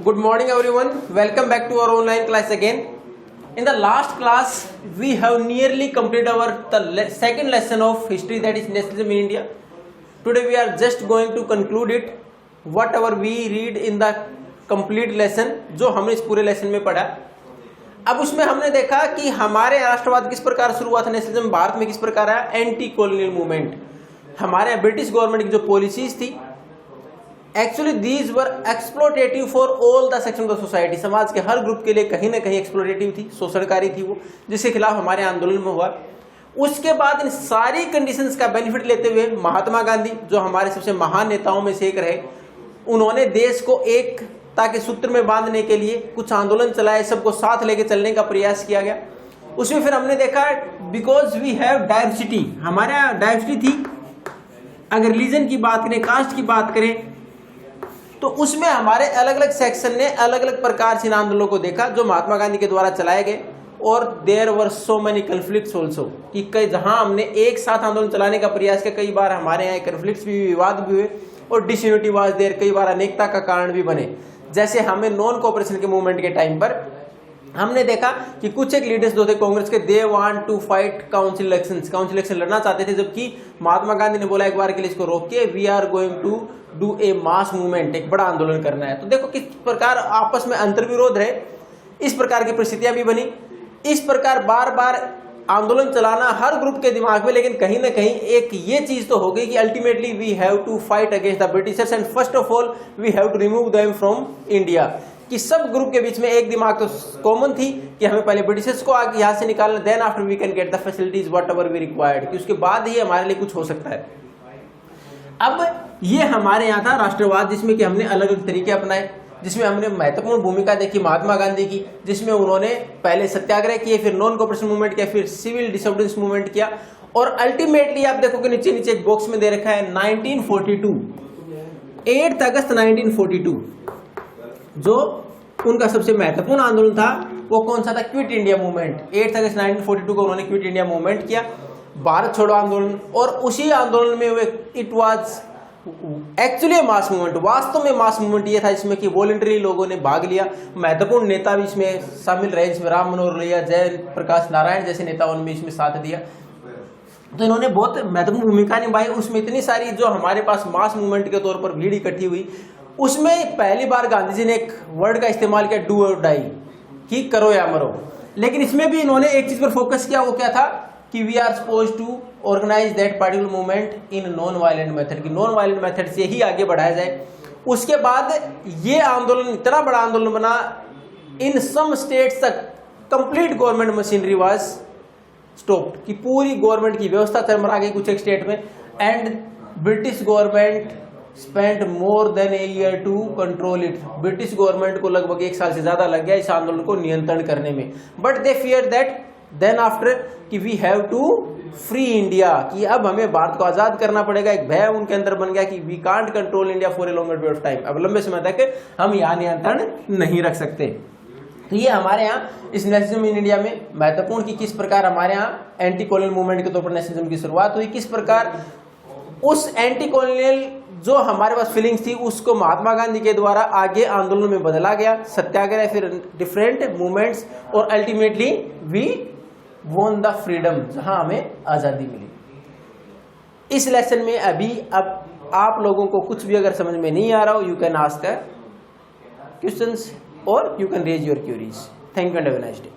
Good morning everyone. Welcome back to our online class again. In the last class we have nearly completed our second lesson of history, that is nationalism in India. Today we are just going to conclude it whatever we read in the complete lesson, जो हमने इस पूरे lesson में पढ़ा. अब उसमें हमने देखा कि हमारे राष्ट्रवाद किस प्रकार शुरू हुआ था, नेशनलिज्म भारत में किस प्रकार आया, एंटी कॉलोनियल मूवमेंट. हमारे ब्रिटिश गवर्नमेंट की जो पॉलिसीज थी actually these were exploitative for all the section of the society. समाज के हर ग्रुप के लिए कहीं ना कहीं एक्सप्लोटेटिव थी, शोषणकारी थी वो, जिसके खिलाफ हमारे आंदोलन में हुआ. उसके बाद इन सारी कंडीशंस का बेनिफिट लेते हुए महात्मा गांधी, जो हमारे सबसे महान नेताओं में से एक रहे, उन्होंने देश को एकता के सूत्र में बांधने के लिए कुछ आंदोलन चलाए, सबको साथ लेके चलने का प्रयास किया गया. उसमें फिर हमने देखा बिकॉज वी हैव डाइवर्सिटी, हमारे यहाँ डाइवर्सिटी थी. अगर रिलीजन की बात करें, कास्ट की बात करें, तो उसमें हमारे अलग अलग सेक्शन ने अलग अलग प्रकार से इन आंदोलनों को देखा जो महात्मा गांधी के द्वारा चलाए गए. और there were so many conflicts also, कि कई जहां हमने एक साथ आंदोलन चलाने का प्रयास किया, कई बार हमारे यहाँ कन्फ्लिक्ट्स भी, विवाद भी हुए, और डिसयूनिटी वाज देयर, कई बार अनेकता का कारण भी बने. जैसे हमें नॉन कोऑपरेशन के मूवमेंट के टाइम पर हमने देखा कि कुछ एक लीडर्स जो थे कांग्रेस के, they want to fight council election लड़ना चाहते थे, जबकि महात्मा गांधी ने बोला एक बार के लिए इसको रोक के, we are going to do a mass movement, एक बड़ा आंदोलन करना है. तो देखो किस प्रकार आपस में अंतर्विरोध रहे, इस प्रकार की परिस्थितियां भी बनी. इस प्रकार बार बार आंदोलन चलाना हर ग्रुप के दिमाग में, लेकिन कहीं ना कहीं एक ये चीज तो हो गई कि ultimately we have to fight against the britishers and first of all we have to remove them from India. कि सब ग्रुप के बीच में एक दिमाग तो कॉमन थी कि हमें पहले ब्रिटिशर्स को आगे यहाँ से निकालना, then after we can get the facilities whatever we required, कि उसके बाद ही हमारे लिए कुछ हो सकता है. अब ये हमारे यहाँ था राष्ट्रवाद, जिसमें कि हमने अलग अलग तरीके अपनाए, जिसमें हमने महत्वपूर्ण भूमिका देखी महात्मा गांधी की, जिसमें उन्होंने पहले सत्याग्रह किए, फिर नॉन कोऑपरेशन मूवमेंट किया, फिर सिविल डिसोबीडियंस मूवमेंट किया, और अल्टीमेटली आप देखो कि नीचे नीचे एक बॉक्स में दे रखा है 1942, 8 अगस्त 1942, जो उनका सबसे महत्वपूर्ण आंदोलन था. वो कौन सा था? Quit India movement. 8 अगस्त 1942 को उन्होंने क्विट इंडिया मूवमेंट किया, भारत छोड़ो आंदोलन. और उसी आंदोलन में हुए it was actually mass movement, वास्तव में मास मूवमेंट ये था, इसमें कि वॉलंटरी लोगों ने भाग लिया. महत्वपूर्ण नेता भी इसमें शामिल रहे, इसमें राम मनोहर लोहिया, जय प्रकाश नारायण जैसे नेताओं ने भी इसमें साथ दिया. तो इन्होंने बहुत महत्वपूर्ण भूमिका निभाई. उसमें इतनी सारी जो हमारे पास मास मूवमेंट के तौर पर भीड़ इकट्ठी हुई, उसमें पहली बार गांधी जी ने एक वर्ड का इस्तेमाल किया, डू और डाई, कि करो या मरो. लेकिन इसमें भी इन्होंने एक चीज पर फोकस किया, वो क्या था कि we are suppose to organise that particular movement in non violent method, की नॉन वायलेंट मेथड से ही आगे बढ़ाया जाए. उसके बाद ये आंदोलन इतना बड़ा आंदोलन बना, इन सम स्टेट्स तक complete government machinery was stopped, कि पूरी गवर्नमेंट की व्यवस्था चरमरा गई कुछ एक स्टेट में. And British government spent more than a year to control it. British government को लगभग 1 साल से ज्यादा लग गया इस आंदोलन को नियंत्रण करने में. But they fear that then after कि we have to free India, कि अब हमें भारत को आजाद करना पड़ेगा. एक भय उनके अंदर बन गया कि we can't control India for a longer period of time, अब लंबे समय तक हम यहाँ नियंत्रण नहीं रख सकते. तो ये हमारे यहाँ इस नेशनलिज्म इन इंडिया में महत्वपूर्ण, कि किस प्रकार हमारे यहाँ एंटी कॉलोनियल मूवमेंट के तौर पर नेशनलिज्म की शुरुआत हुई, किस प्रकार उस एंटी कॉलोनियल जो हमारे पास फीलिंग्स थी उसको महात्मा गांधी के द्वारा आगे आंदोलन में बदला गया, सत्याग्रह, फिर डिफरेंट मूवमेंट्स, और ultimately we won the freedom, जहां हमें आजादी मिली. इस लेसन में अभी अब आप लोगों को कुछ भी अगर समझ में नहीं आ रहा हो, यू कैन आस्क क्वेश्चंस और you can raise your queries. Thank you and have a nice day.